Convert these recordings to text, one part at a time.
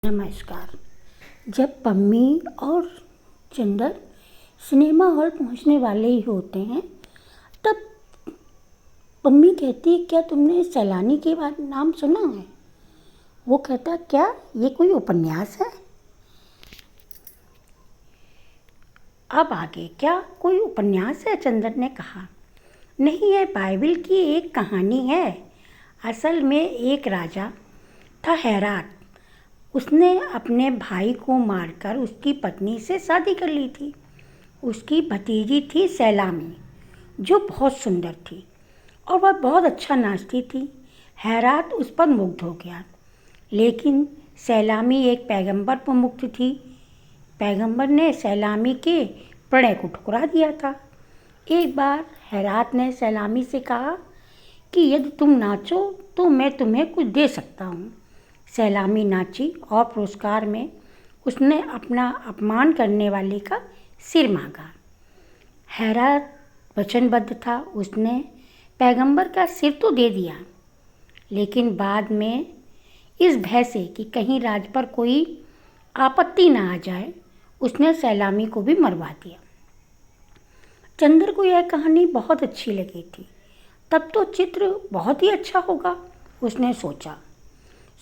नमस्कार। जब पम्मी और चंदर सिनेमा हॉल पहुंचने वाले ही होते हैं तब पम्मी कहती है, क्या तुमने सैलानी के बाद नाम सुना है? वो कहता, क्या ये कोई उपन्यास है? अब आगे क्या कोई उपन्यास है? चंदर ने कहा, नहीं, यह बाइबिल की एक कहानी है। असल में एक राजा था हेरात। उसने अपने भाई को मारकर उसकी पत्नी से शादी कर ली थी। उसकी भतीजी थी सैलामी, जो बहुत सुंदर थी और वह बहुत अच्छा नाचती थी। हेरात उस पर मुग्ध हो गया, लेकिन सैलामी एक पैगंबर पर मुग्ध थी। पैगंबर ने सैलामी के प्रणय को ठुकरा दिया था। एक बार हेरात ने सैलामी से कहा कि यदि तुम नाचो तो मैं तुम्हें कुछ दे सकता हूँ। सैलामी नाची और पुरस्कार में उसने अपना अपमान करने वाले का सिर मांगा। हेरात वचनबद्ध था। उसने पैगंबर का सिर तो दे दिया, लेकिन बाद में इस भय से कि कहीं राज पर कोई आपत्ति ना आ जाए, उसने सैलामी को भी मरवा दिया। चंदर को यह कहानी बहुत अच्छी लगी थी। तब तो चित्र बहुत ही अच्छा होगा, उसने सोचा।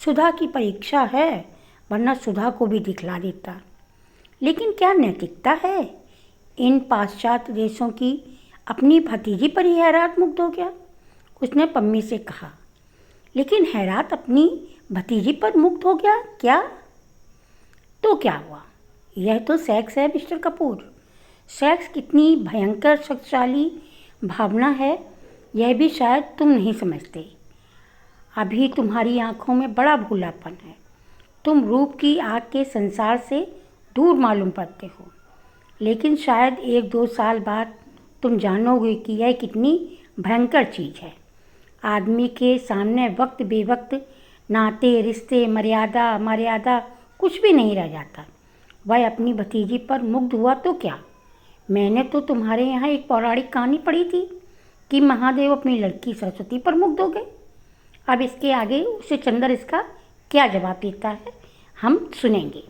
सुधा की परीक्षा है, वरना सुधा को भी दिखला देता। लेकिन क्या नैतिकता है इन पाश्चात्य देशों की? अपनी भतीजी पर ही हेरात मुग्ध हो गया। उसने पम्मी से कहा, लेकिन हेरात अपनी भतीजी पर मुग्ध हो गया क्या? तो क्या हुआ? यह तो सेक्स है मिस्टर कपूर। सेक्स कितनी भयंकर शक्तिशाली भावना है, यह भी शायद तुम नहीं समझते। अभी तुम्हारी आंखों में बड़ा भूलापन है। तुम रूप की आग के संसार से दूर मालूम पड़ते हो, लेकिन शायद 1-2 साल बाद तुम जानोगे कि यह कितनी भयंकर चीज़ है। आदमी के सामने वक्त बेवक्त नाते, रिश्ते, मर्यादा मर्यादा कुछ भी नहीं रह जाता। वह अपनी भतीजी पर मुग्ध हुआ तो क्या? मैंने तो तुम्हारे यहाँ एक पौराणिक कहानी पढ़ी थी कि महादेव अपनी लड़की सरस्वती पर मुग्ध हो गए। अब इसके आगे उसे चंदर इसका क्या जवाब देता है, हम सुनेंगे।